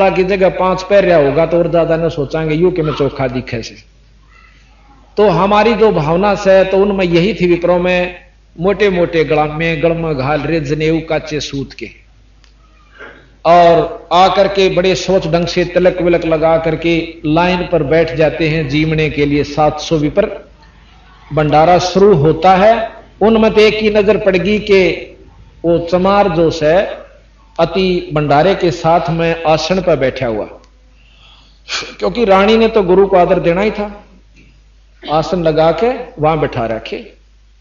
की जगह 5 पैर रहा होगा तो और ज्यादा न सोचांगे यू कि मैं चोखा दिखे से। तो हमारी जो भावना से तो उनमें यही थी विप्रो में, मोटे मोटे गलमा घाल रे जनेऊ काचे सूत के, और आकर के बड़े सोच ढंग से तिलक विलक लगा करके लाइन पर बैठ जाते हैं जीवने के लिए। 700 विपर भंडारा शुरू होता है। उनमें तो एक ही नजर पड़गी कि वो चमार जो से अति भंडारे के साथ में आसन पर बैठा हुआ, क्योंकि रानी ने तो गुरु को आदर देना ही था। आसन लगा के वहां बैठा रखे,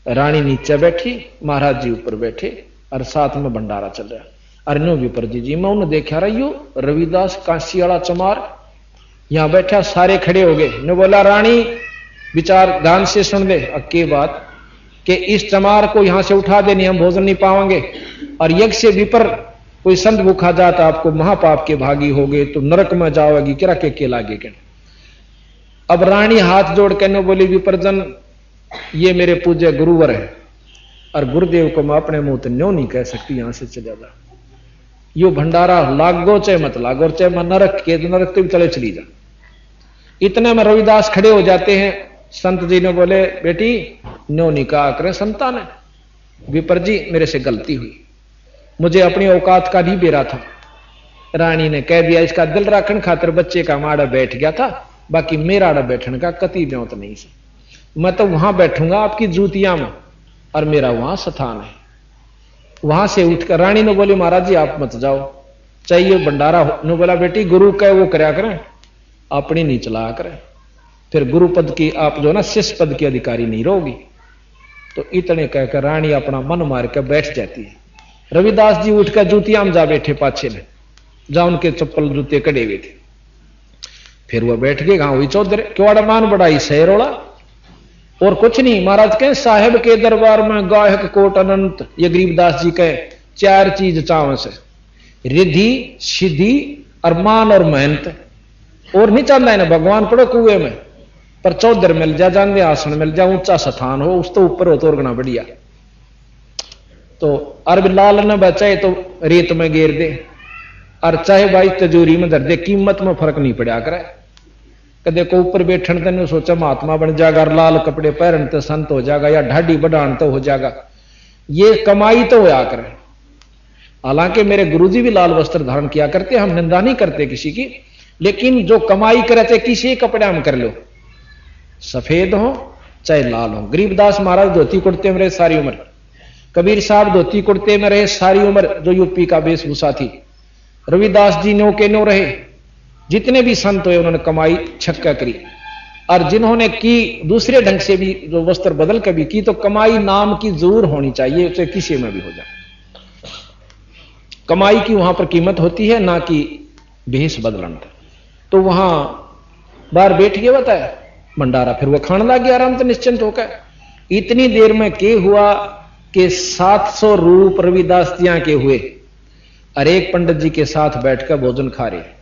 रानी नीचे बैठी, महाराज जी ऊपर बैठे और साथ में भंडारा चल रहा। अरण्यो विपर जी मैं उन्हें देखा रही हूं, रविदास कांसी वाला चमार यहां बैठा, सारे खड़े हो गए। ने बोला रानी विचार ध्यान से सुन दे अक्की बात कि इस चमार को यहां से उठा दे, नहीं हम भोजन नहीं पाएंगे, और यज्ञ से विपर कोई संत भूखा जाता आपको महापाप के भागी हो गए तो नरक में जाओगी, किरा के लागे के। अब रानी हाथ जोड़ के न बोली विपरजन ये मेरे पूज्य गुरुवर है और गुरुदेव को मैं अपने मुंह तो न्यों नहीं कह सकती, यहां से चले जा। यो भंडारा लागो चाहे मत लागो, और चाहे मैं नरक के नरक तो भी चले चली जा। इतने में रविदास खड़े हो जाते हैं। संत जी ने बोले बेटी न्यों नहीं कहा करें संतान है, विपर जी मेरे से गलती हुई, मुझे अपनी औकात का नहीं बेरा था। रानी ने कह दिया इसका दिल रखन खातिर बच्चे का माड़ा बैठ गया था, बाकी मेरा आड़ा बैठने का कति ब्योत नहीं से। मैं तो वहां बैठूंगा आपकी जूतियां में और मेरा वहां स्थान है। वहां से उठकर रानी ने बोली महाराज जी आप मत जाओ, चाहिए भंडारा ने बोला बेटी गुरु कहे वो करया करें, अपनी नहीं चला करें, फिर गुरु पद की आप जो ना शिष्य पद की अधिकारी नहीं रहोगी। तो इतने कहकर रानी अपना मन मार कर बैठ जाती है। रविदास जी उठकर जूतियां में जा बैठे पाछे में, जहां उनके चप्पल जूते कड़े हुए थे। फिर वह बैठ गए गांव चौधरी क्यों मान बढ़ाई सहरोड़ा और कुछ नहीं। महाराज कहे साहेब के दरबार में गायक कोट अनंत, ये गरीबदास जी कहे 4 चीज चाव से, रिद्धि सिद्धि और मान और मेहनत, और नहीं चाहता है ना भगवान पड़ो कुएं में, पर चौधर मिल जा, जान आसन मिल जा, ऊंचा स्थान हो, उस तो ऊपर हो तो और गना बढ़िया। तो अरब लाल न बचाए तो रेत में गेर दे, और चाहे भाई तिजोरी में धर दे, कीमत में फर्क नहीं पड़ा करे। कदे को ऊपर बैठन तेने सोचा महात्मा बन जाएगा, लाल कपड़े पहन तो संत हो जाएगा, या ढाडी बढ़ान तो हो जाएगा, ये कमाई तो होया करे। हालांकि मेरे गुरुजी भी लाल वस्त्र धारण किया करते, हम निंदा नहीं करते किसी की, लेकिन जो कमाई करते किसी कपड़े में कर लो, सफेद हो चाहे लाल हो। गरीबदास महाराज धोती कुर्ते में रहे सारी उम्र, कबीर साहब धोती कुर्ते में रहे सारी उम्र, जो यूपी का वेशभूषा थी। रविदास जी नो के नो रहे, जितने भी संत हुए उन्होंने कमाई छक्का करी, और जिन्होंने की दूसरे ढंग से भी जो वस्त्र बदल कर भी की, तो कमाई नाम की जरूर होनी चाहिए, उसे किसी में भी हो जाए। कमाई की वहां पर कीमत होती है, ना कि भेष बदलन। तो वहां बाहर बैठ गया बताया भंडारा, फिर वह खाने लग गया आराम से निश्चिंत होकर। इतनी देर में के हुआ कि 700 रूप रविदास जियां के हुए, और एक पंडित जी के साथ बैठकर भोजन खा रहे।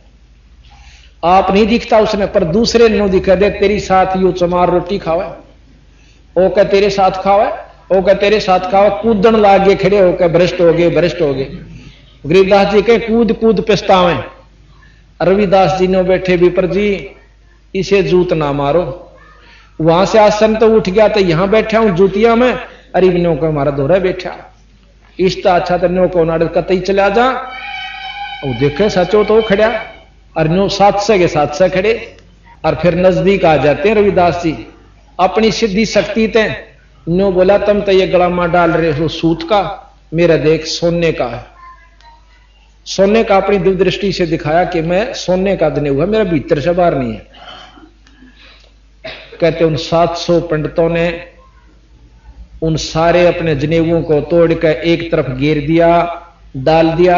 आप नहीं दिखता उसने, पर दूसरे नो दिखा दे तेरी साथ यू चमार रोटी खावे, ओ क्या तेरे साथ खावे, ओ क्या तेरे साथ खावे, कूदन लाग गए, खड़े होकर भ्रष्ट हो गए, भ्रष्ट हो गए। गरीबदास जी के कूद कूद पछतावे। रविदास जी ने बैठे विपर जी इसे जूत ना मारो। वहां से आसन तो उठ गया, तो यहां बैठा हूं जूतिया में, अरे नो को हमारा दोहरा बैठा, इश्ता अच्छा तो नो को नाड़ कतई चला जा। वो देखे सचो तो खड़ा, और नो 700 के 700 खड़े, और फिर नजदीक आ जाते हैं रविदास जी अपनी सिद्धि शक्ति ते। नो बोला तुम तो ये गलामा डाल रहे हो सूत का, मेरा देख सोने का है। सोने का अपनी दिव्य दृष्टि से दिखाया कि मैं सोने का दने हुआ, मेरा भीतर से बाहर नहीं है। कहते उन 700 पंडितों ने उन सारे अपने जनेऊओं को तोड़कर एक तरफ घेर दिया, डाल दिया,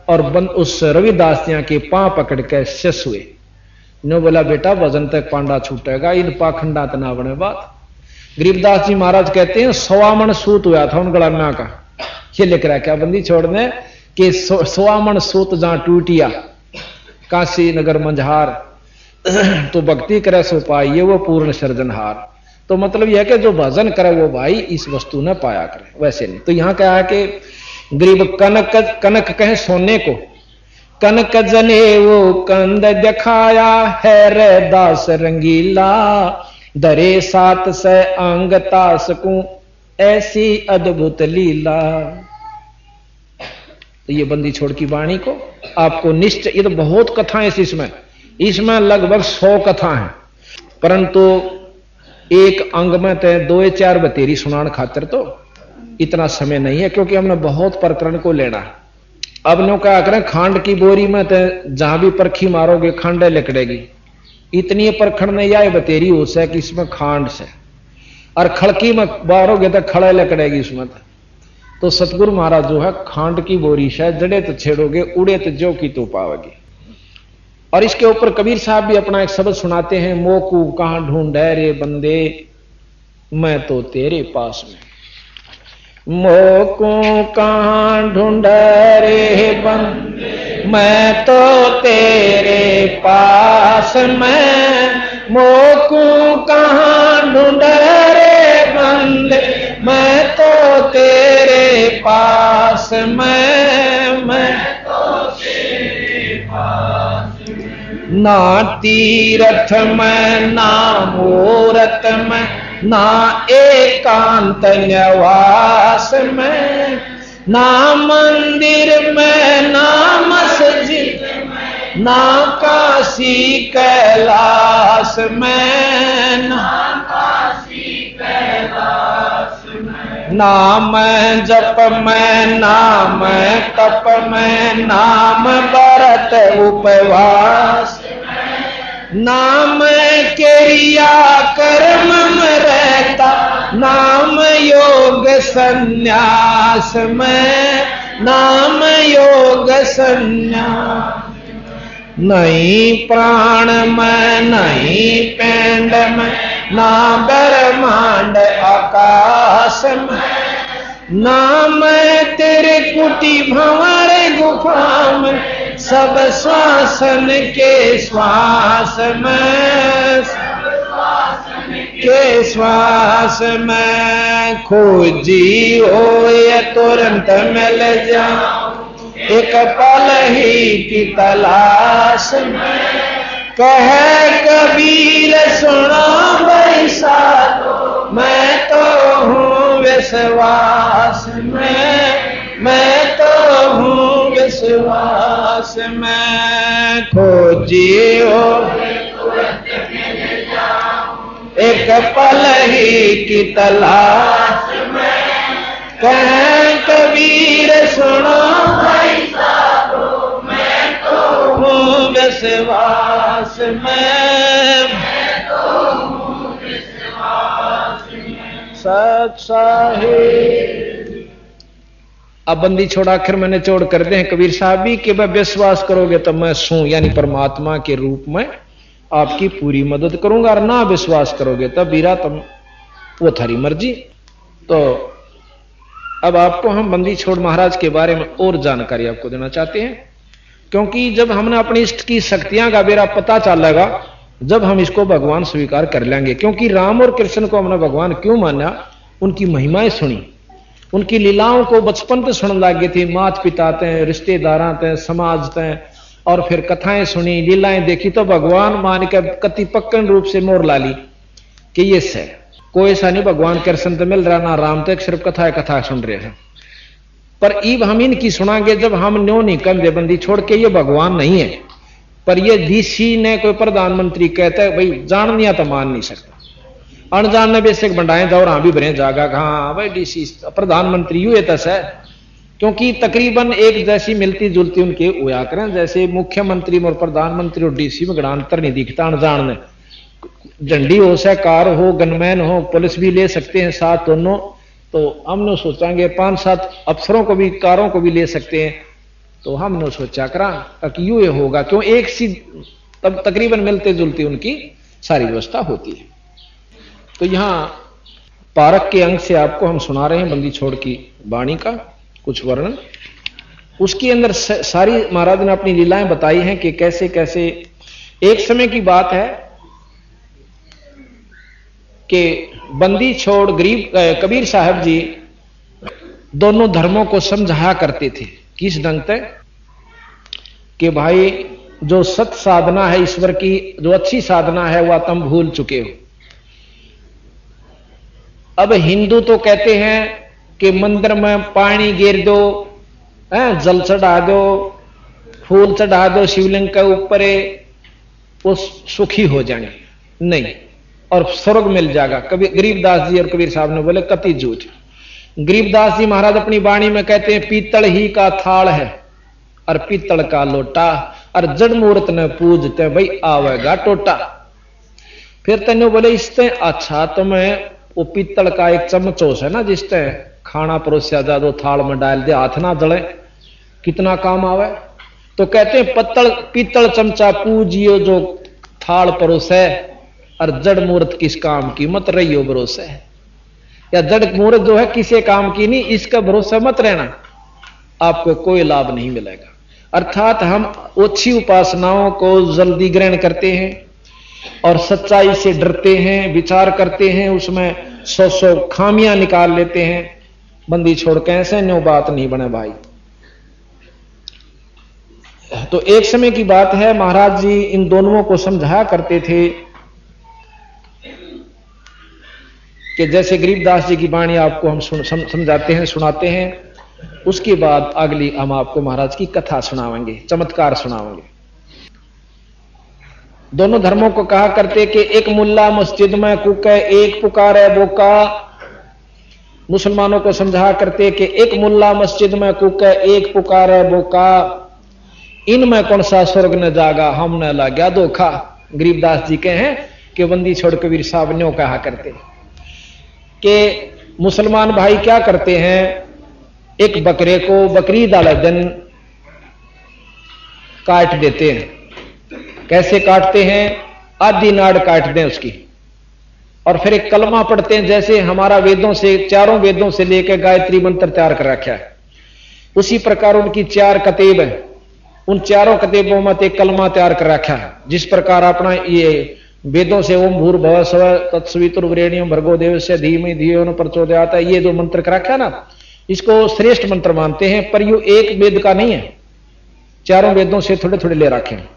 और उस रविदास के पांव पकड़ के शिष्य हुए। नो बोला बेटा वजन तक पांडा छूटेगा, इन पाखंडा तना बने बात। गरीबदास जी महाराज कहते हैं 100 मन सूत हुआ था उन गलाम्या का, ये लिख रहा क्या बंदी छोड़ने कि 100 मन सूत जहां टूटिया काशी नगर मंझहार, तो भक्ति करे सो पाइए वो पूर्ण सर्जनहार। तो मतलब यह कि जो भजन करे वो भाई इस वस्तु ने पाया करे, वैसे नहीं। तो यहां क्या है कि गरीब कनक कहे सोने को, कनक जने वो कंद दिखाया है रे दास रंगीला, दरे सात से अंग तासकूं ऐसी अद्भुत लीला। तो ये बंदी छोड़ की वाणी को आपको निश्चय, ये तो बहुत कथाएं इसमें लगभग 100 कथा हैं, परंतु एक अंग में तय 2-4 बतेरी सुनान खातिर तो इतना समय नहीं है, क्योंकि हमने बहुत प्रकरण को लेना है। अब नो क्या करें, खांड की बोरी में तय जहां भी परखी मारोगे खांड लकड़ेगी, इतनी परखण नहीं आए बतेरी हो से कि इसमें खांड से, और खड़की में मारोगे तो खड़े लकड़ेगी उसमें। तो सतगुरु महाराज जो है खांड की बोरी से जड़े तो छेड़ोगे, उड़े तो जो की तो पाओगे। और इसके ऊपर कबीर साहब भी अपना एक शब्द सुनाते हैं, मोकू कहां ढूंढे रे बंदे मैं तो तेरे पास में। मोकू कहां ढूंढे रे बंदे मैं तो तेरे पास में, मोकू कहां ढूंढे रे बंदे मैं तो तेरे पास में, मैं तो तेरे पास में। ना तीरथ में ना मूरत में ना एकांत निवास में, ना मंदिर में ना मस्जिद में ना काशी कैलाश में, ना काशी कैलाश में। नाम जप में नाम तप में नाम व्रत उपवास, नाम क्रिया कर्म में रहता नाम योग संन्यास में, नाम योग संन्यास। नहीं प्राण में नहीं पिंड में ना ब्रह्मांड आकाश में, नाम तेरे कुटी भंवर गुफा में सब श्वासन के श्वास में, के श्वास में। खोजी हो ये तुरंत मिल जाऊं एक पल ही की तलाश में, कहे कबीर सुना बैसा मैं तो हूँ विश्वास में, मैं तो हूँ विश्वास में। खोजियो एक पल ही की तलाश में, कहे कबीर सुनो मैं तो हूँ विश्वास में, सच साहिब। अब बंदी छोड़ आखिर में निचोड़ करते हैं कबीर साहब भी कि वह विश्वास करोगे तो मैं सू यानी परमात्मा के रूप में आपकी पूरी मदद करूंगा, और ना विश्वास करोगे तब बीरा तुम वो थारी मर्जी। तो अब आपको हम बंदी छोड़ महाराज के बारे में और जानकारी आपको देना चाहते हैं, क्योंकि जब हमने अपनी इष्ट की शक्तियां का बेरा पता चलेगा जब हम इसको भगवान स्वीकार कर लेंगे। क्योंकि राम और कृष्ण को हमने भगवान क्यों माना, उनकी महिमाएं सुनी, उनकी लीलाओं को बचपन से सुनने लगे थे, माता पिता ते रिश्तेदार ते समाज ते, और फिर कथाएं सुनी लीलाएं देखी तो भगवान मान के कति पक्कन रूप से मोर ला ली कि ये से कोई ऐसा नहीं भगवान कृष्ण तो मिल रहा ना राम तक सिर्फ कथा सुन रहे हैं। पर ईब हम इनकी सुनांगे जब हम न्यो नहीं कंधे बंदी छोड़ के ये भगवान नहीं है, पर ये डीसी ने कोई प्रधानमंत्री कहता है भाई जाननिया तो मान नहीं सकता, अनजान ने बेसिक बंडाए जाओ हाँ भी बने जागा हाँ भाई डीसी प्रधानमंत्री यू तस है, क्योंकि तकरीबन एक जैसी मिलती जुलती उनके हुआ करें, जैसे मुख्यमंत्री और प्रधानमंत्री और डीसी में बड़ा अंतर नहीं दिखता। अनजान ने झंडी हो से कार हो गनमैन हो पुलिस भी ले सकते हैं साथ दोनों, तो हमने सोचांगे 5-7 अफसरों को भी कारों को भी ले सकते हैं, तो हमने सोचा करा कि यूं ये होगा क्यों एक सी तब तकरीबन मिलते जुलती उनकी सारी व्यवस्था होती है। तो यहां पारक के अंग से आपको हम सुना रहे हैं बंदी छोड़ की वाणी का कुछ वर्णन। उसके अंदर सारी महाराज ने अपनी लीलाएं बताई हैं कि कैसे कैसे एक समय की बात है कि बंदी छोड़ गरीब कबीर साहब जी दोनों धर्मों को समझाया करते थे। किस ढंग तक कि भाई जो सत साधना है ईश्वर की, जो अच्छी साधना है वह तुम भूल चुके हो। अब हिंदू तो कहते हैं कि मंदिर में पानी गिर दो, जल चढ़ा दो, फूल चढ़ा दो शिवलिंग के ऊपर, वो सुखी हो जाएंगे, नहीं, और स्वर्ग मिल जाएगा। कभी गरीबदास जी और कबीर साहब ने बोले कति झूठ। गरीबदास जी महाराज अपनी वाणी में कहते हैं पीतल ही का थाल है और पीतल का लोटा, और जड़ मूर्त ने पूजते भाई आवेगा टोटा। फिर तेने बोले इससे अच्छा तो मैं वो पीतल का एक चमचोस है ना, जिससे खाना परोसा जा, दो थाल में डाल दे, हाथ ना जले, कितना काम आवे। तो कहते हैं पीतल चमचा पूजियो जो थाल परोसे, और जड़ मूर्त किस काम की मत रहियो भरोसे। या जड़ मूर्त जो है किसी काम की नहीं, इसका भरोसा मत रहना, आपको कोई लाभ नहीं मिलेगा। अर्थात हम ओछी उपासनाओं को जल्दी ग्रहण करते हैं और सच्चाई से डरते हैं, विचार करते हैं, उसमें 100 खामियां निकाल लेते हैं। बंदी छोड़ के ऐसे न्यू बात नहीं बने भाई। तो एक समय की बात है, महाराज जी इन दोनों को समझाया करते थे कि जैसे गरीबदास जी की वाणी आपको हम समझाते हैं, सुनाते हैं, उसके बाद अगली हम आपको महाराज की कथा सुनावेंगे, चमत्कार सुनावेंगे। दोनों धर्मों को कहा करते कि एक मुल्ला मस्जिद में कुके एक पुकारे बोका। मुसलमानों को समझा करते कि एक मुल्ला मस्जिद में कुके एक पुकारे बोका, इनमें कौन सा स्वर्ग न जागा, हम न लाग्या धोखा। गरीबदास जी के हैं कि बंदी छोड़ कबीर साहब ने कहा करते कि मुसलमान भाई क्या करते हैं, एक बकरे को बकरीद वाले दिन काट देते हैं। कैसे काटते हैं, आधी नाड़ काट दें उसकी, और फिर एक कलमा पढ़ते हैं, जैसे हमारा वेदों से, चारों वेदों से लेकर गायत्री मंत्र तैयार कर रखा है, उसी प्रकार उनकी 4 कतेब है, उन चारों कतेबों में एक कलमा तैयार कर रखा है। जिस प्रकार अपना ये वेदों से ओम भूर्भुवः स्वः तत्सवितुर्वरेण्यं भर्गो देवस्य धीमहि धियो न प्रचोदयात्, ये जो मंत्र कर रखा है ना, इसको श्रेष्ठ मंत्र मानते हैं। पर यू एक वेद का नहीं है, चारों वेदों से थोड़े थोड़े ले रखे हैं,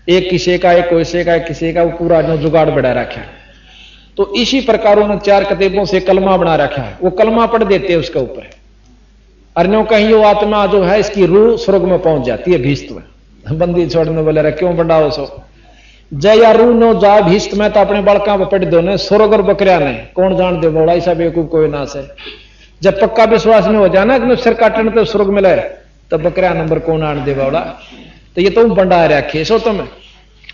एक किसी का, एक कोई का, एक किसी का, वो पूरा जो जुगाड़ बढ़ा रखा है। तो इसी प्रकार उन्होंने 4 कतेबों से कलमा बना रखा है, वो कलमा पढ़ देते हैं उसके ऊपर, अर्ण्यों कहीं वो आत्मा जो है इसकी रूह स्वर्ग में पहुंच जाती है भीष्ट में। बंदी छोड़ने बोले क्यों बढ़ाओ सो, जय या रू नो जा भीष्ट में तो अपने बड़का पर पढ़ दो ने, स्वर्ग और बकरिया ने कौन जान दे बोला, ऐसा बेवकूफ कोई ना से। जब पक्का विश्वास में हो जाना कि सिर काटने तो स्वर्ग मिले, तब बकरिया नंबर कौन आने दे बोला। तो ये तो बंडा रखे सो तुम्हें,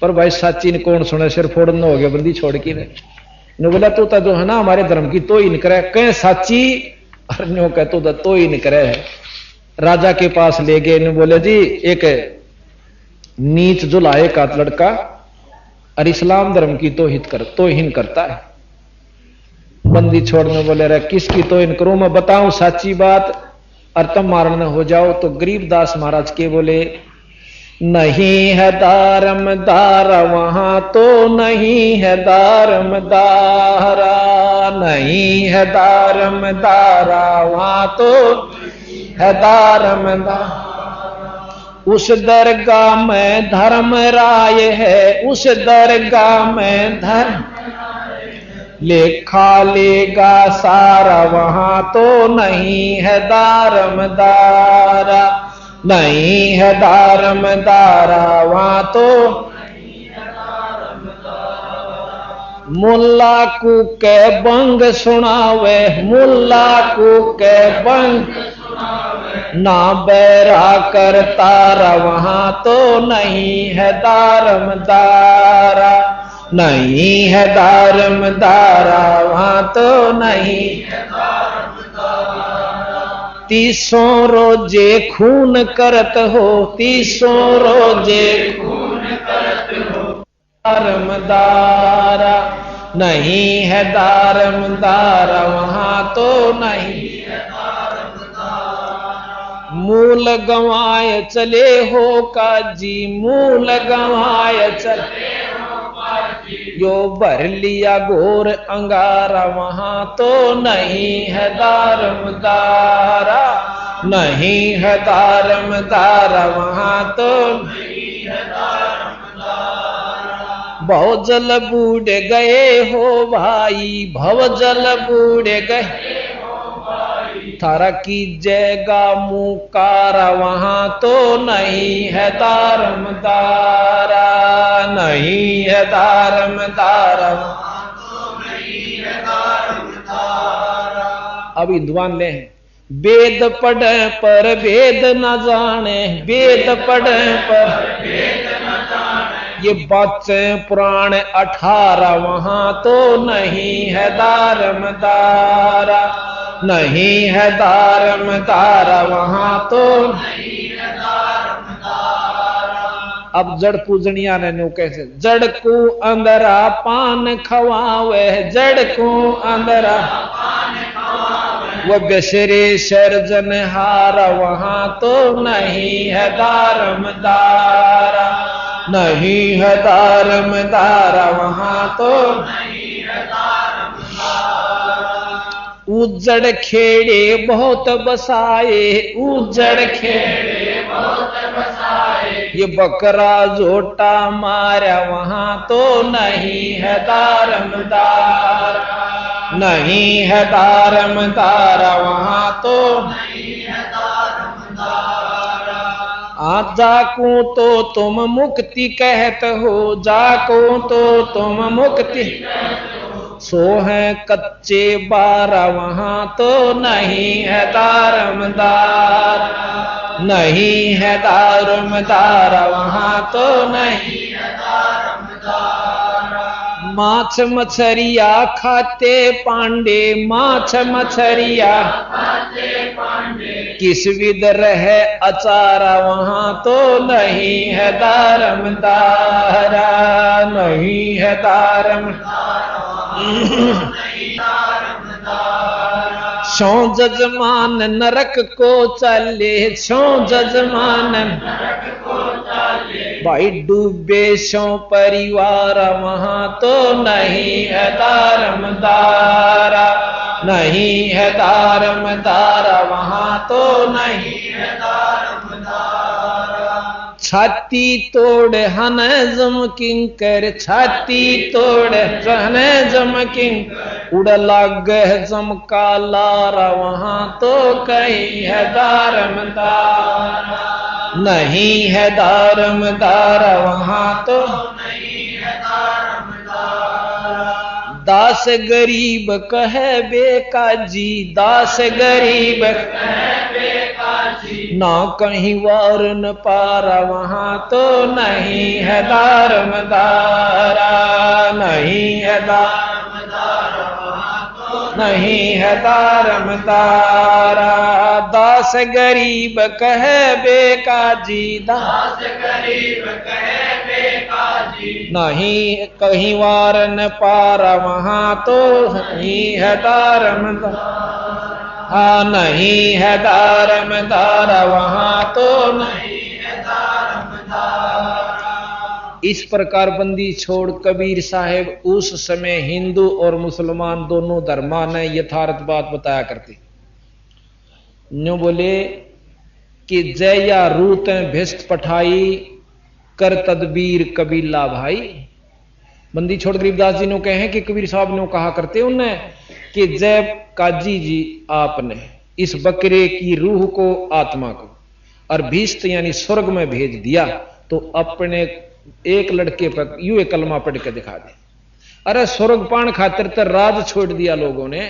पर भाई साची ने कौन सुने, सिर फोड़ना हो गया बंदी छोड़ के ने बोला तो जो है ना हमारे धर्म की तो ही निकरे कह साची, और न्यो कहते तो ही निकरे है। राजा के पास ले गए, ने बोले जी एक नीच जो लाए का लड़का और इस्लाम धर्म की तोहिन करता है। बंदी छोड़ने बोले रहे किसकी तोहिन करूं, मैं बताऊं साची बात और तुम मारना हो जाओ। तो गरीबदास महाराज के बोले नहीं है दारमदारा वहां तो नहीं है दारमदारा, नहीं है दारमदारा वहां तो है दारमदारा। उस दरगाह में धर्म राय है, उस दरगाह में धर्म लेखा लेगा सारा, वहां तो नहीं है दारमदारा, नहीं है दारमदारा वहां तो। मुल्ला को के बंग सुनावे, मुल्ला को के बंग ना बैरा कर तारा, वहां तो नहीं है दारमदारा, नहीं है दारमदारा वहां तो नहीं है दारमदारा। 30 रोजे खून करत हो, 30 रोजे खून करत हो, दारमदारा नहीं है दारमदारा वहां तो नहीं है दारमदारा। मूल गंवाए चले हो काजी, मूल गंवाए चले यो भर लिया घोर अंगारा, वहां तो नहीं है दारमदारा, नहीं है दारमदारा वहां तो भवजल बूढ़ गए हो भाई, भवजल बूढ़ गए थारा की जयगा मुकारा वहां तो नहीं है दारमदारा, नहीं है दारमदारा। अब विद्वान ले वेद पढ़े पर वेद न जाने, वेद पढ़े पर ये बच्चे पुराण 18 वहां तो नहीं है दारमदारा, नहीं है दारमदारा वहां तो नहीं है दारमदारा। अब जड़ पूजनिया ने नो कैसे जड़ को अंदरा पान खवावे, जड़ को अंदरा वो बेसरे सर्जन हारा वहां तो नहीं है दारमदारा, नहीं है दारमदारा वहां तो नहीं है दारमदारा। उजड़ खेड़े बहुत बसाए, उजड़ खेड़े बहुत बसाए ये बकरा जोटा मारा वहां तो नहीं है दारमदारा, नहीं है दारमदारा वहां तो नहीं है दारमदारा। आज जाको तो तुम मुक्ति कहत हो, जाको तो तुम मुक्ति सो है कच्चे 12 वहां तो नहीं है दारमदारा, नहीं है दारमदारा वहां तो नहीं है दारमदारा। माछ मछरिया खाते पांडे, माछ मछरिया खाते पांडे किस विध रहे अचारा वहां तो नहीं है दारमदारा, नहीं है दारमदारा। शो जजमान नरक को चले, शो जजमान नरक को चले भाई डूबे शो परिवार वहां तो नहीं है दारमदारा, नहीं है दारमदारा वहां तो नहीं है दारमदारा। छाती तोड़ हन जम किंकर, छाती तोड़ हन जम किंकर उड़ लाग जमका लारा वहां तो कहीं है दारमदारा, नहीं है दारमदारा वहां तो नहीं है दारमदारा। दास गरीब कहे बेकाजी, दास गरीब कहे बेकाजी ना कहीं वार न पारा वहां तो नहीं है दारमदारा, नहीं है दारमदारा वहां तो नहीं है दारमदारा। दास गरीब कहे बेकाजी, दास गरीब कहे बेकाजी नहीं कहीं वार न पारा वहां तो नहीं है दारमदारा, हाँ नहीं है दारमदारा वहां तो नहीं है दारमदारा। इस प्रकार बंदी छोड़ कबीर साहेब उस समय हिंदू और मुसलमान दोनों धर्मा ने यथार्थ बात बताया करते। न्यू बोले कि जय या रूत भिस्त पठाई कर तदबीर कबीला भाई। बंदी छोड़ गरीबदास जी ने कहे कि कबीर साहब ने कहा करते उन्हें कि जय काजी जी आपने इस बकरे की रूह को आत्मा को और भिस्त यानी स्वर्ग में भेज दिया तो अपने एक लड़के पर यूं एक कलमा पढ़ के दिखा दे। अरे स्वर्ग पान खातिर तो राज छोड़ दिया लोगों ने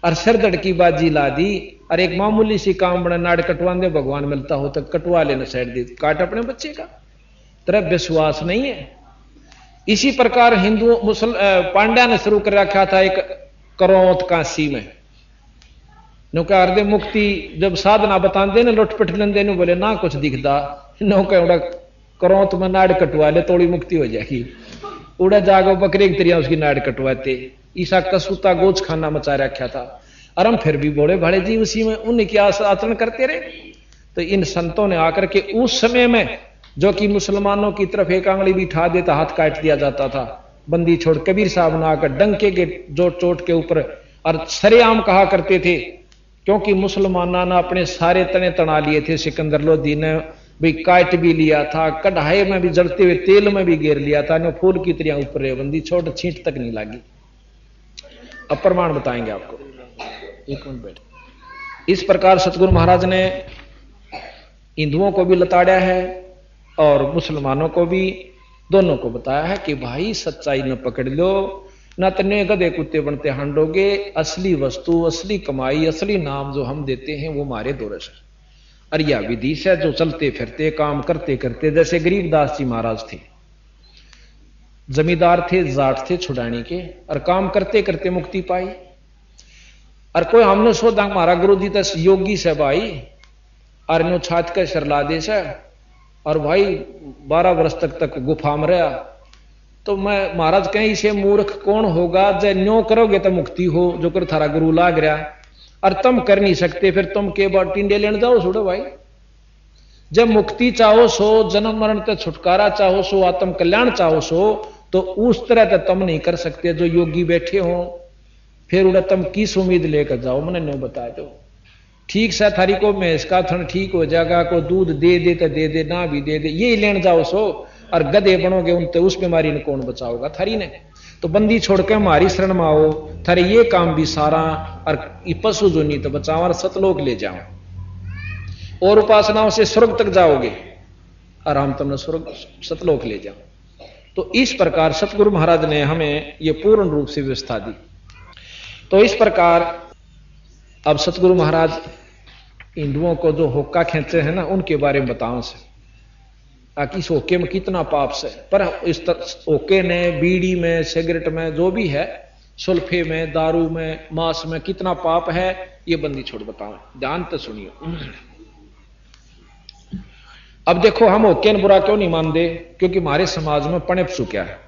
और सिर धड़की बाजी ला दी और एक मामूली सी काम बना नाड़ कटवा दे भगवान मिलता हो तो कटवा लेना साइड दी काट अपने बच्चे का तेरा विश्वास नहीं है। इसी प्रकार हिंदू पांड्या ने शुरू कर रखा था एक करौत काशी में नौका हृदय मुक्ति जब साधना बताते ना लुटपट लेंदे नु बोले ना कुछ दिखता नौका उड़ा करौत में नाड़ कटवा ले थोड़ी मुक्ति हो जाएगी। उड़ा जागो बकरे की तरिया उसकी नाड़ कटवाते ईसा कसूता गोच खाना मचा रखा था और हम फिर भी बोले भाड़े जी उसी में उन्हें क्या आचरण करते रहे। तो इन संतों ने आकर के उस समय में जो कि मुसलमानों की तरफ एक आंगली भी उठा देता हाथ काट दिया जाता था। बंदी छोड़ कबीर साहब ने आकर डंके के जोट चोट के ऊपर और सरेआम कहा करते थे क्योंकि मुसलमाना ने अपने सारे तने तना लिए थे। सिकंदर लोधी ने भी काट भी लिया था, कढ़ाई में भी जलते हुए तेल में भी घेर लिया था, ने फूल की तरह ऊपर रेबंदी छोट छींट तक नहीं लगी। अब प्रमाण बताएंगे आपको, एक मिनट बैठ। इस प्रकार सतगुरु महाराज ने हिंदुओं को भी लताड़ा है और मुसलमानों को भी, दोनों को बताया है कि भाई सच्चाई न पकड़ लो, न तने गधे कुत्ते बनते हांडोगे। असली वस्तु, असली कमाई, असली नाम जो हम देते हैं वो हमारे दोरस है। और यह विधि से जो चलते फिरते काम करते करते, जैसे गरीबदास जी महाराज थे, जमींदार थे, जाट थे छुड़ाने के, और काम करते करते मुक्ति पाई। और कोई हमने सोचा हमारा गुरु जी तो योगी से भाई, और नो छात के सरला दे से, और भाई 12 वर्ष तक गुफा में रहा। तो मैं महाराज कहीं से मूर्ख कौन होगा, जब न्यो करोगे तो मुक्ति हो, जो कर थारा गुरु लाग रहा, और तुम कर नहीं सकते, फिर तुम के बाद टिंडे लेने जाओ छोड़ो भाई। जब मुक्ति चाहो सो, जन्म मरण से छुटकारा चाहो सो, आत्म कल्याण चाहो सो, तो उस तरह तो तुम नहीं कर सकते जो योगी बैठे हो। फिर उड़ा तुम किस उम्मीद लेकर जाओ, मैंने न्यो बता दो। ठीक से थारी को भैंस का थन ठीक हो जाएगा, को दूध दे दे तो दे दे, ना भी दे दे, ये लेने जाओ सो, और गधे बनोगे उनते, उस बीमारी ने कौन बचाओगा थारी ने। तो बंदी छोड़ के हमारी शरण में आओ, थारे ये काम भी सारा, और पशु जो नहीं तो बचाओ, और सतलोक ले जाओ, और उपासनाओं से स्वर्ग तक जाओगे, और हम तुमने स्वर्ग सतलोक ले जाओ। तो इस प्रकार सतगुरु महाराज ने हमें ये पूर्ण रूप से व्यवस्था दी। तो इस प्रकार अब सतगुरु महाराज हिंदुओं को जो होक्का खेचे हैं ना, उनके बारे में बताओ से, ताकि इस होके में कितना पाप से, पर इस होके ने बीड़ी में, सिगरेट में, जो भी है, सुल्फे में, दारू में, मांस में कितना पाप है, ये बंदी छोड़ बताओ, ध्यान तो सुनियो। अब देखो हम होके ने बुरा क्यों नहीं मानते, क्योंकि हमारे समाज में पनप चुका है,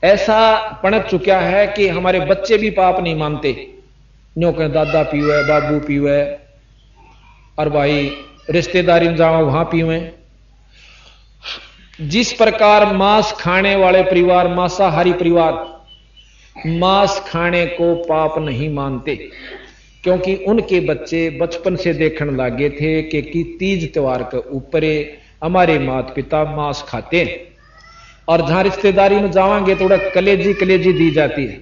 ऐसा पनप चुका है कि हमारे बच्चे भी पाप नहीं मानते। न्यो कहें दादा पीवे, बाबू पीवे, और भाई रिश्तेदारी में जाओ वहां पीवे। जिस प्रकार मांस खाने वाले परिवार, मांसाहारी परिवार, मांस खाने को पाप नहीं मानते, क्योंकि उनके बच्चे बचपन से देखने लगे थे कि तीज त्योहार के ऊपर हमारे माता पिता मांस खाते हैं, और जहां रिश्तेदारी में जावांगे तो कलेजी कलेजी दी जाती है।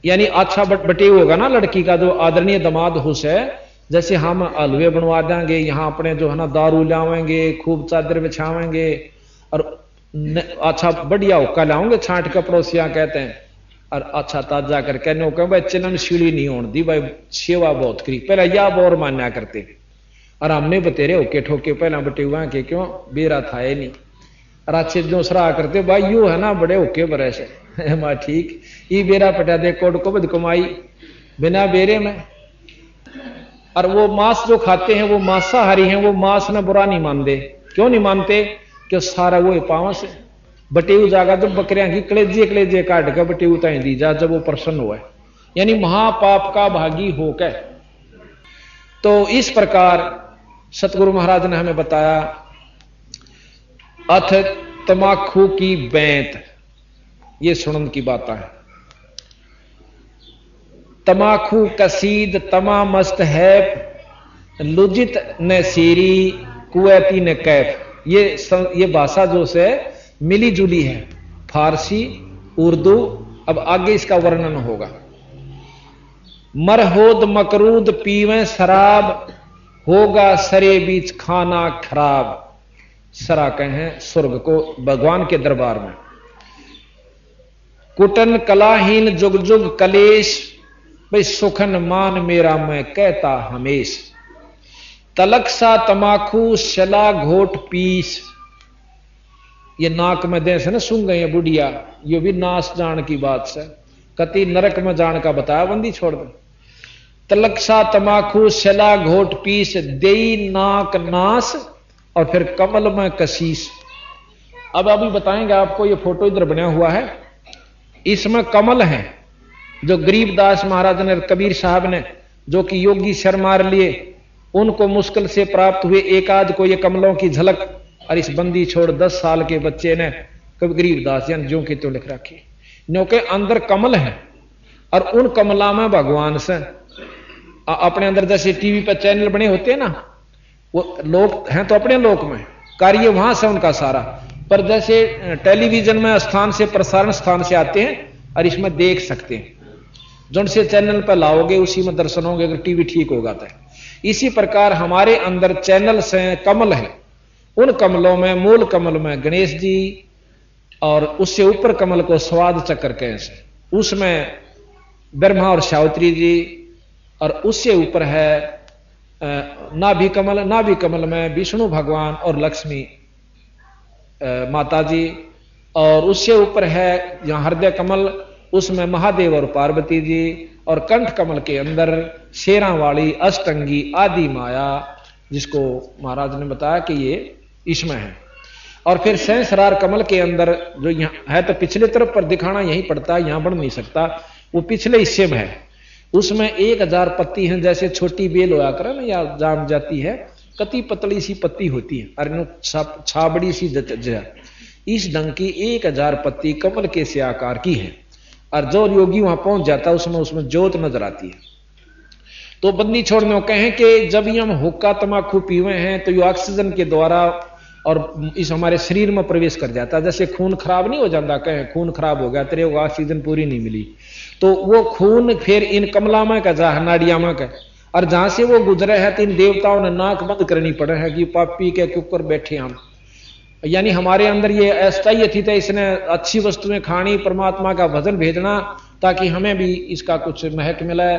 यानी अच्छा बटे होगा ना लड़की का, जो आदरणीय दामाद हुस है, जैसे हम हलवे बनवा देंगे, यहाँ अपने जो है ना दारू लावेंगे, खूब चादर बिछावेंगे, और अच्छा बढ़िया हुक्का लाओगे छांट के, पड़ोसिया कहते हैं, और अच्छा ताजा करके नो कह भाई चिलन सीढ़ी नहीं होने दी, भाई सेवा बहुत करी, पहले या बोर मान्या करते, और हमने बतेरे होके ठोके पहला बटे हुआ के क्यों बेरा था ये नहीं, और अच्छे जो सराह करते भाई यू है ना बड़े होके बरे से मां ठीक, ये बेरा पटा दे कोड को बद कमाई बिना बेरे में। और वो मांस जो खाते हैं वो मांसाहारी हैं, वो मांस में बुरा नहीं मानते। क्यों नहीं मानते? कि सारा वो पावस बटेऊ जागा, जब बकरियां की कलेजे कलेजे काट के बटेऊ ताई दी जा, जब वो प्रसन्न हुआ, यानी महापाप का भागी होकर। तो इस प्रकार सतगुरु महाराज ने हमें बताया, अथ तमाखू की बैंत, ये सुनन की बात है। तमाखू कसीद तमा मस्त है, लुजित न सीरी कुवैती न कैफ। ये भाषा जो से मिली जुली है, फारसी उर्दू। अब आगे इसका वर्णन होगा। मरहोद मकरूद पीवें शराब, होगा सरे बीच खाना खराब। सरा कहें स्वर्ग को, भगवान के दरबार में। कुटन कलाहीन जुग जुग कलेश, भाई सुखन मान मेरा मैं कहता हमेश। तलक सा तमाखू शला घोट पीस, ये नाक में दे से ना सुन गए बुढ़िया, ये भी नाश जान की बात से, कति नरक में जान का बताया, बंदी छोड़ दे। तलक सा तमाखू शला घोट पीस, देई नाक नाश, और फिर कमल में कशीस। अब अभी बताएंगे आपको, ये फोटो इधर बना हुआ है, इसमें कमल है जो गरीबदास महाराज ने, कबीर साहब ने, जो कि योगी शर मार लिए, उनको मुश्किल से प्राप्त हुए एक आध को ये कमलों की झलक। और इस बंदी छोड़ 10 साल के बच्चे ने गरीबदास जो के तो लिख रखी, नो के अंदर कमल है, और उन कमला में भगवान से अपने अंदर जैसे टीवी पर चैनल बने होते हैं ना, वो लोग हैं तो अपने लोक में, कार्य वहां से उनका सारा, पर जैसे टेलीविजन में स्थान से प्रसारण स्थान से आते हैं और इसमें देख सकते हैं, जो से चैनल पर लाओगे उसी में दर्शन होंगे, अगर टीवी ठीक होगा तो। इसी प्रकार हमारे अंदर चैनल से कमल है, उन कमलों में, मूल कमल में गणेश जी, और उससे ऊपर कमल को स्वाद चक्र कहें से, उसमें ब्रह्मा और सावित्री जी, और उससे ऊपर है नाभि कमल, नाभि कमल में विष्णु भगवान और लक्ष्मी माता जी, और उससे ऊपर है यहां हृदय कमल, उसमें महादेव और पार्वती जी, और कंठ कमल के अंदर शेरा वाली अष्टंगी आदि माया, जिसको महाराज ने बताया कि ये इसमें है। और फिर सहस्रार कमल के अंदर जो यहां है, तो पिछले तरफ पर दिखाना यही पड़ता है, यहां बढ़ नहीं सकता, वो पिछले हिस्से में है, उसमें 1000 पत्ती हैं, जैसे छोटी बेल होया करे ना या जाम जाती है, कति पतली सी पत्ती होती है, अरे छाबड़ी सी इस ढंग की 1000 पत्ती कमल के से आकार की है, और जो योगी वहां पहुंच जाता है उसमें ज्योत नजर आती है। तो बंदी छोड़ने कहें कि जब हम हुक्का तमाकू पीवे हैं तो ये ऑक्सीजन के द्वारा और इस हमारे शरीर में प्रवेश कर जाता है, जैसे खून खराब नहीं हो जाता, कहें खून खराब हो गया, तेरे को ऑक्सीजन पूरी नहीं मिली, तो वो खून फिर इन कमला में का जा नाड़िया में का, और जहां से वो गुजरे है तो इन देवताओं ने नाक बंद करनी पड़े है कि पापी के ऊपर बैठे हम, यानी हमारे अंदर ये अस्थायी थी, तो इसने अच्छी वस्तुएं खानी, परमात्मा का भजन भेजना, ताकि हमें भी इसका कुछ महक मिले,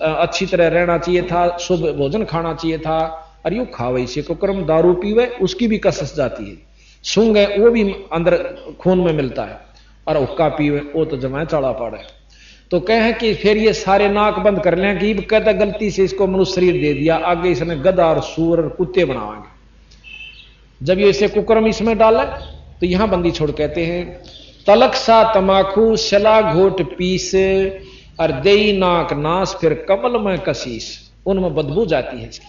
अच्छी तरह रहना चाहिए था, शुभ भोजन खाना चाहिए था, और यू खावे से कुकरम दारू पीवे उसकी भी कसस जाती है, सूंघ है वो भी अंदर खून में मिलता है, और हुक्का पीवे वो तो जमाए चढ़ा पड़े। तो कहें कि फिर ये सारे नाक बंद कर लें कि कहता गलती से इसको मनुष्य शरीर दे दिया, आगे इसने गधा और सूर और कुत्ते बनावाएंगे। जब ये इसे कुकरम इसमें डाला तो यहां बंदी छोड़ कहते हैं तलक सा तमाकू शला घोट पीस, और देई नाक नाश फिर कमल में कशीस, उनमें बदबू जाती है इसकी,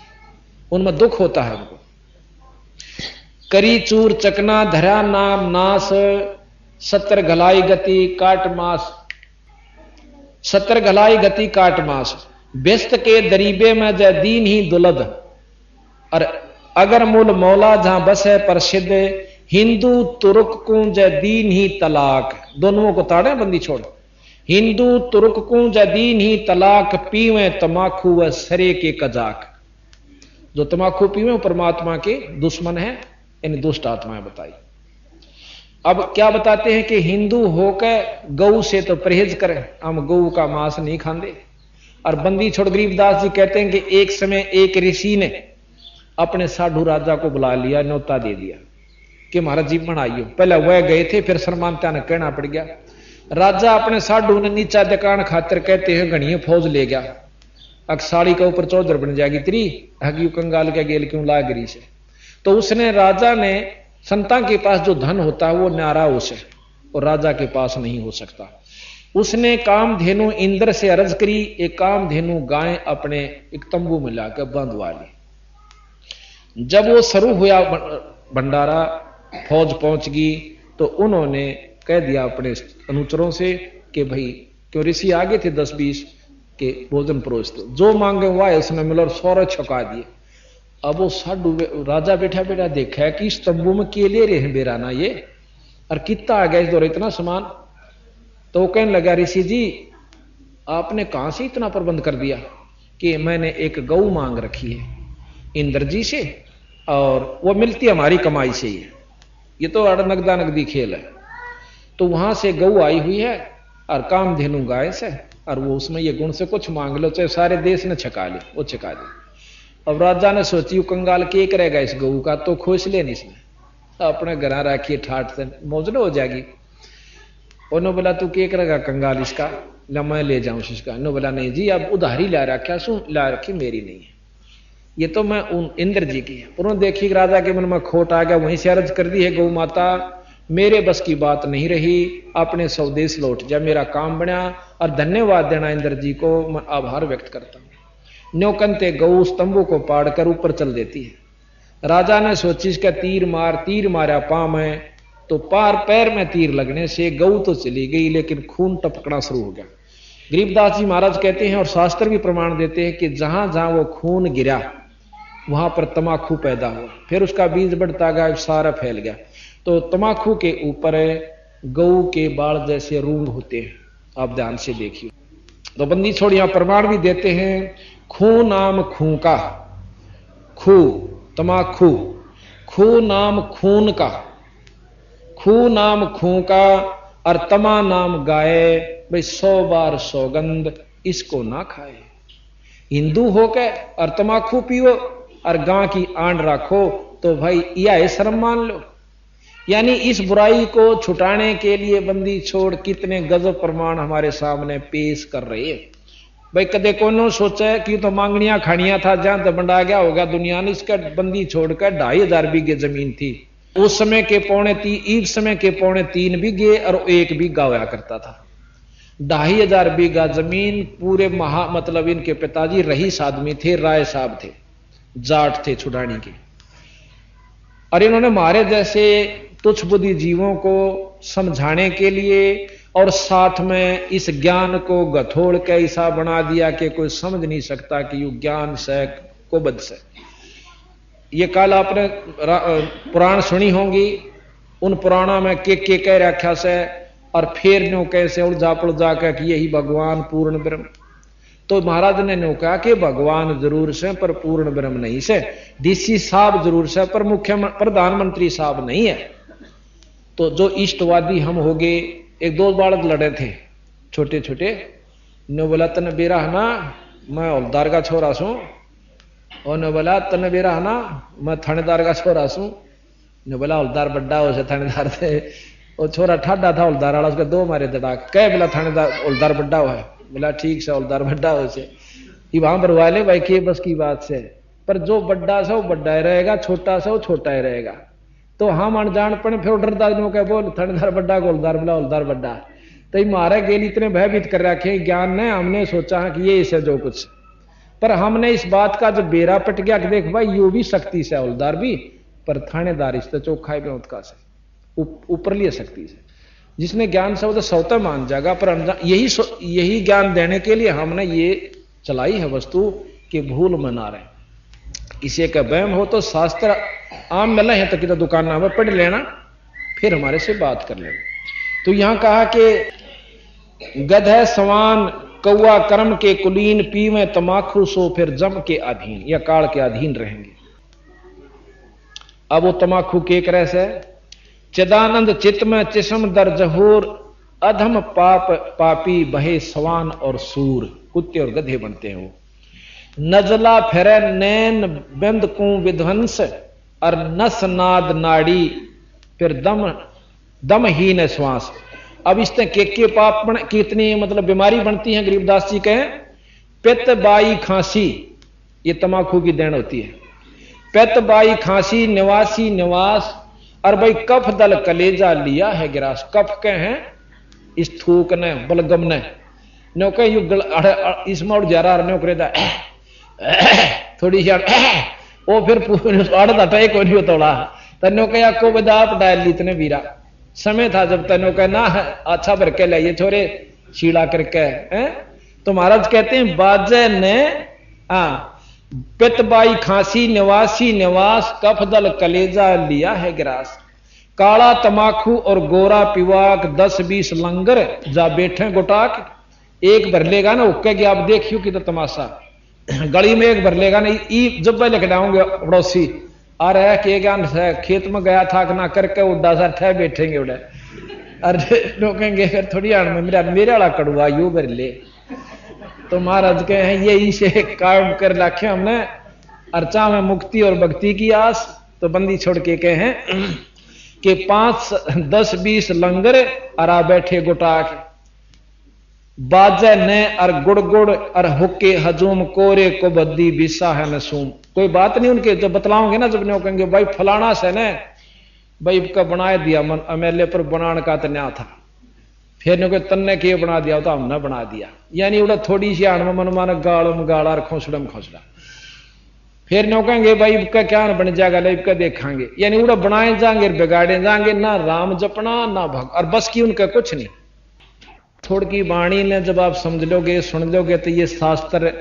उनमें दुख होता है उनको। करी चूर चकना धरा नाम नाश, 70 घलाई गति काट मास, 70 घलाई गति काट मास, व्यस्त के दरीबे में जय दीन ही दुलद, और अगर मूल मौला जहां बस है प्रसिद्ध, हिंदू तुर्क को जय दीन ही तलाक, दोनों को ताड़े बंदी छोड़, हिंदू तुर्क को जय दीन ही तलाक, पीवे तमाकू व सरे के कजाक, जो तमाकू पीवे परमात्मा के दुश्मन है, इन दुष्ट आत्माएं बताई। अब क्या बताते हैं कि हिंदू होकर गऊ से तो परहेज करें, हम गऊ का मांस नहीं खाते। और बंदी छोड़ गरीबदास जी कहते हैं कि एक समय एक ऋषि ने अपने साधु राजा को बुला लिया, न्योता दे दिया कि महाराज जीवन आइयो। पहले वह गए थे, फिर शर्मानता ने कहना पड़ गया। राजा अपने साधु ने नीचा दिखाने खातिर कहते हैं घनी फौज ले गया, अकसाड़ी के ऊपर चौधर बन जाएगी तेरी, हगी कंगाल के गेल क्यों लागरी से। तो उसने राजा ने संता के पास जो धन होता है वो न्यारा उसे, और राजा के पास नहीं हो सकता। उसने कामधेनु इंद्र से अर्ज करी, एक कामधेनु गाय अपने एक तंबू में लाकर बंधवा ली। जब वो शुरू हुआ भंडारा, फौज पहुंच गई, तो उन्होंने कह दिया अपने अनुचरों से कि भाई क्यों ऋषि आगे थे 10-20 के भोजन परोस दो, जो मांगे हुआ है उसने मिला और सौर छका दिए। अब वो साधु राजा बैठा बैठा देखा है कि इस तंबू में केले रहे हैं बेराना ये, और कितना आ गया इस दौर इतना सामान। तो वो कहने लगा ऋषि जी आपने कहां से इतना प्रबंध कर दिया? कि मैंने एक गऊ मांग रखी है इंद्र जी से, और वो मिलती हमारी कमाई से ही है, ये तो नगदा नगदी खेल है। तो वहां से गऊ आई हुई है और कामधेनु गाय से, और वो उसमें ये गुण से कुछ मांग लो, चाहे सारे देश ने छका ले, वो छका दे। अब राजा ने सोची कंगाल के करेगा इस गऊ का, तो खोज लेनी इसने अपने घर रखिए ठाठ से मौज हो जाएगी। उन्होंने बोला तू के करेगा कंगाल इसका, ला मैं ले जाऊं इसका। उन्होंने बोला नहीं जी अब उधारी ला रखा, सु ला रखी मेरी नहीं है, ये तो मैं इंद्र जी की है। उन्होंने देखी राजा के मन में खोट आ गया, वहीं से अर्ज कर दी है गौ माता मेरे बस की बात नहीं रही, अपने स्वदेश लौट जा, मेरा काम बना, और धन्यवाद देना इंद्र जी को, मैं आभार व्यक्त करता हूं। न्योकंते गऊ स्तंभों को पाड़कर ऊपर चल देती है। राजा ने सोची इसका तीर मारा पांव में, तो पार पैर में तीर लगने से गऊ तो चली गई, लेकिन खून टपकना शुरू हो गया। गरीबदास जी महाराज कहते हैं और शास्त्र भी प्रमाण देते हैं कि जहां जहां वो खून गिरा वहां पर तमाकू पैदा हुआ, फिर उसका बीज बढ़ता गया, सारा फैल गया। तो तमाकू के ऊपर गऊ के बाल जैसे रूंग होते हैं, आप ध्यान से देखिए। तो बंदी छोड़ यहां प्रमाण भी देते हैं, खू नाम खूं का, खू तमाकू, खू नाम खून का, खू नाम खूं का, और तमा नाम गाय, भाई 100 बार सौगंध इसको ना खाए। हिंदू होकर और तमाकू पियो और गां की आंड रखो तो भाई यह शर्म मान लो। यानी इस बुराई को छुटाने के लिए बंदी छोड़ कितने गजब प्रमाण हमारे सामने पेश कर रहे हैं। भाई कदे कोनो सोचा कि तो मांगनियां खानियां था, जहां तो बंडा गया होगा दुनिया ने। इसका बंदी छोड़कर 2500 बीघे जमीन थी उस समय के इस समय के 3.25 बीघे और 1 बीघा होया करता था। 2500 बीघा जमीन पूरे मतलब इनके पिताजी रईस आदमी थे, राय साहब थे, जाट थे छुड़ानी के। और इन्होंने हमारे जैसे तुच्छ बुद्धि जीवों को समझाने के लिए और साथ में इस ज्ञान को गथोड़ के ऐसा बना दिया कि कोई समझ नहीं सकता कि यू ज्ञान से को बद से। ये कल आपने पुराण सुनी होंगी, उन पुराणों में के कह रखा से और फिर न्यो कैसे उलझा पुलझा कर कि यही भगवान पूर्ण ब्रह्म। तो महाराज ने न्यो कहा कि भगवान जरूर से पर पूर्ण ब्रह्म नहीं से, डीसी साहब जरूर से पर प्रधानमंत्री साहब नहीं है। तो जो इष्टवादी हम हो गए, 1-2 बालक लड़े थे छोटे छोटे, ने बोला तन बेरा है ना मैं हौलदार का छोरा सू, और ने बोला तन बेरा है ना मैं थानेदार का छोरा सू। ने बोला हौलदार बड्डा हो से थानेदार थे, वो छोरा ठाडा था हौलदार वाला, उसका 2 मारे दड़ाक। कह बोला थानेदार हौलदार बड्डा हुआ है, बोला ठीक से हौलदार बड्डा हो से कि वहां पर वाले भाई के बस की बात से। पर जो बड्डा से वो बड्डा ही रहेगा, छोटा से वो छोटा ही रहेगा। तो हम अनजान पड़े फिर डरदा कह बोल थानेदार बड्डा को हौलदार बोला हौलदार बड्डा। तो मारे गेल इतने भयभीत कर रखे ज्ञान ने, हमने सोचा है कि ये इसे जो कुछ, पर हमने इस बात का जब बेरा पट गया कि देख भाई यू भी शक्ति से हौलदार भी, पर थानेदार इस चौखा है का से ऊपरली शक्ति से। जिसने ज्ञान से तो सौता मान जाएगा, पर यही ज्ञान देने के लिए हमने ये चलाई है वस्तु कि भूल मना रहे। किसी का वहम हो तो शास्त्र आम मिला है, तो कि दुकान में पढ़ लेना, फिर हमारे से बात कर लेना। तो यहां कहा कि गधे सवान कौआ कर्म के कुलीन, पीवे तमाकू सो फिर जम के अधीन, या काल के अधीन रहेंगे। अब वो तमाकू के तरह से चिदानंद चित्त में चिस्म दर जहूर, अधम पापी बहे सवान और सूर, कुत्ते और गधे बनते हैं वो। नजला फेरे नैन बिंद को विध्वंस, और नस नाद नाड़ी फिर दमहीन श्वास। अब इससे के पाप कितनी मतलब बीमारी बनती है, गरीबदास जी कहें पित्त बाई खांसी, ये तमाकू की देन होती है। पित्त बाई खांसी निवासी निवास, और भाई कफ दल कलेजा लिया है गिरास। कफ के हैं इस थूक ने बलगम ने नो कह यू इसमें उड़ जा रहा करेदा थोड़ी सी वो फिर अड़ता टेक हो नहीं तोड़ा तनो कह को बदाप डाल ली इतने वीरा। समय था जब तनो कह ना अच्छा भर के लाइए छोरे छीड़ा करके है। तो महाराज कहते हैं बाजे ने पितबाई खांसी निवासी निवास, कफदल कलेजा लिया है गिरास। काला तमाकू और गोरा पिवाक 10-20 लंगर जा बैठे गुटाक। एक भर लेगा ना उक्के की आप देखियो कि तो तमाशा गली में एक भर लेगा ना जब लिख डाऊंगे पड़ोसी आ रहा है कि ज्ञान खेत में गया था ना करके उड्डा सा ठह बैठेंगे उड़े अरे रोकेंगे फिर थोड़ी आन में मेरे वाला कड़ुआ यू भर ले। तो महाराज के हैं ये इसे काम कर रखे हमने अर्चा में मुक्ति और भक्ति की आस। तो बंदी छोड़ के कहे कि 5-10-20 लंगर अरा बैठे गुटाक बाजे ने और गुड़ गुड़ और हुक्के हजूम कोरे को बद्दी बिसा है नसूम। कोई बात नहीं उनके जब बतलाओगे ना जब नहीं कहेंगे भाई फलाना से ने भाई का बना दिया मन एमएलए पर बनाने का तन्या था फिर ने कोई तन्ने के बना दिया तो हमने बना दिया। यानी उड़ा थोड़ी सी आन में मन मान गाड़म गाड़ा और खोसड़म खोसड़ा फिर नो कहेंगे भाई इसका क्या बन जाएगा लाइव का देखांगे। यानी उड़ा बनाए जाएंगे बिगाड़े जाएंगे ना राम जपना ना भग और बस की उनका कुछ नहीं। थोड़ी की वाणी ने जब आप समझ लोगे सुन लोगे तो ये शास्त्र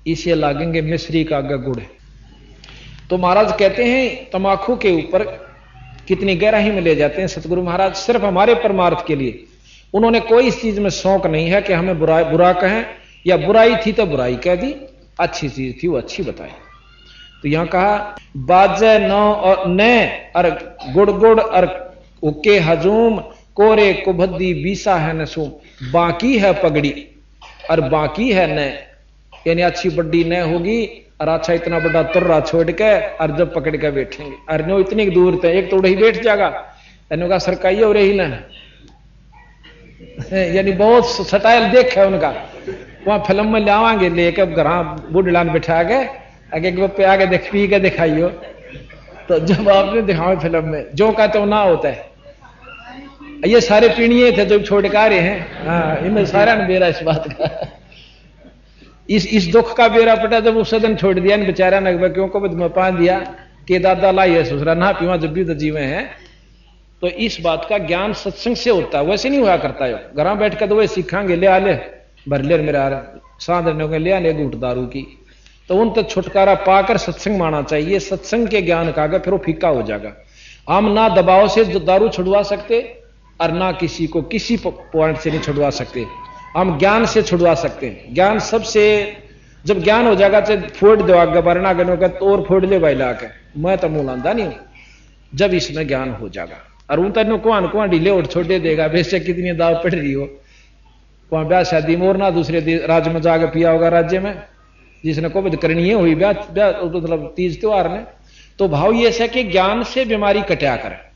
इसे लागेंगे मिश्री का आगा गुड़। तो महाराज कहते हैं तमाकू के ऊपर कितनी गहराई में ले जाते हैं सतगुरु महाराज, सिर्फ हमारे परमार्थ के लिए। उन्होंने कोई इस चीज में शौक नहीं है कि हमें बुरा कहें, या बुराई थी तो बुराई कह दी, अच्छी चीज थी वो अच्छी बताई। तो यहां कहा बाजे नौ और ने और गुड़ गुड़ और उके हजूम कोरे कुभद्दी बीसा है नसूम, बाकी है पगड़ी और बाकी है न, यानी अच्छी बड्डी न होगी और अच्छा इतना बड़ा तुर्रा छोड़ के और जब पकड़ के बैठेंगे। और नो इतनी दूर थे, एक तो उड़े ही बैठ जाएगा, का सरकाइए और ही ना, यानी बहुत स्टाइल देख है उनका। वहां फिल्म में लावांगे लेकर घर बुढ़लान बिठा के आगे पे आगे देख पी के दिखाइयो, तो जब आपने दिखाओ फिल्म में जो का तो ना होता है। ये सारे पीढ़िए थे जो छोड़ के आ रहे हैं। हाँ, इनमें सारा ने बेरा इस बात का, इस दुख का बेरा पटा जब उस दिन छोड़ दिया बेचारा ने, क्यों को पा दिया कि दादा लाइए ससुरा ना पीवा जब भी तो जीवे हैं। तो इस बात का ज्ञान सत्संग से होता है, वैसे नहीं हुआ करता है। घर बैठ कर तो वही सीखांगे, ले आले भर ले मेरा सांधने ले आले घूट दारू की, तो उन तक छुटकारा पाकर सत्संग माना चाहिए। सत्संग के ज्ञान का फिर वो फीका हो जाएगा। हम ना दबाव से दारू छुड़वा सकते और ना किसी को किसी पॉइंट से नहीं छुड़वा सकते, हम ज्ञान से छुड़वा सकते हैं। ज्ञान सबसे, जब ज्ञान हो जाएगा चाहे फोड़ दो आगे बरना गनों का तो और फोड़ ले भाई लाके, मैं तो मुंह लांदा नहीं हूं। जब इसमें ज्ञान हो जाएगा और उन तक कुआं ढीले और छोड़े देगा, वैसे कितनी दाव पड़ रही हो, वहां ब्याह शादी में और ना दूसरे राज्य में जाकर पिया होगा राज्य में जिसने कोविड करनी है हुई ब्याह मतलब तीज त्योहार ने। तो भाव ये है कि ज्ञान से बीमारी कटा करे।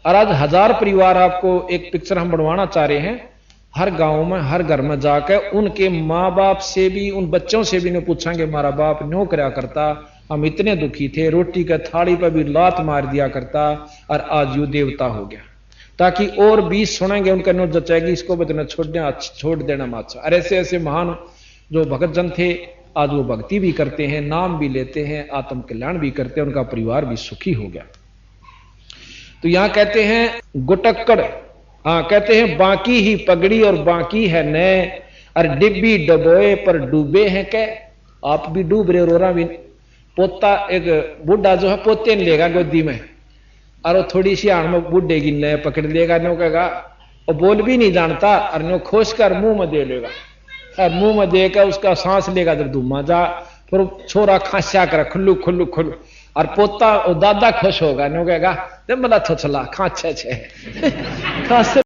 और आज 1000 परिवार, आपको एक पिक्चर हम बनवाना चाह रहे हैं, हर गांव में हर घर में जाकर उनके माँ बाप से भी, उन बच्चों से भी नहीं पूछेंगे हमारा बाप न्यों करया करता, हम इतने दुखी थे, रोटी का थाली पर भी लात मार दिया करता और आज यू देवता हो गया, ताकि और 20 सुनेंगे उनका नो जचेगी, इसको बदलना छोड़ देना माचा। और ऐसे ऐसे महान जो भगत जन थे आज वो भक्ति भी करते हैं, नाम भी लेते हैं, आत्म कल्याण भी करते हैं, उनका परिवार भी सुखी हो गया। तो यहां कहते हैं गुटक्कड़, हाँ कहते हैं बाकी ही पगड़ी और बाकी है नए, और डिब्बी डबोए पर डूबे हैं कै, आप भी डूब रहे, रोरा भी। पोता एक बुढ़ा जो है पोते ने लेगा गोदी में और वो थोड़ी सी आड़ में बुढ़े की नए पकड़ लेगा, नो कहेगा और बोल भी नहीं जानता, और नो खोज कर मुंह में दे लेगा, और मुंह में देकर उसका सांस लेगा जब धुमा जा, फिर छोरा खांसा कर खुल्लू खुल्लू खुल्लू, और पोता और दादा खुश होगा, नो कहेगा जब मला थोचला खांचे छे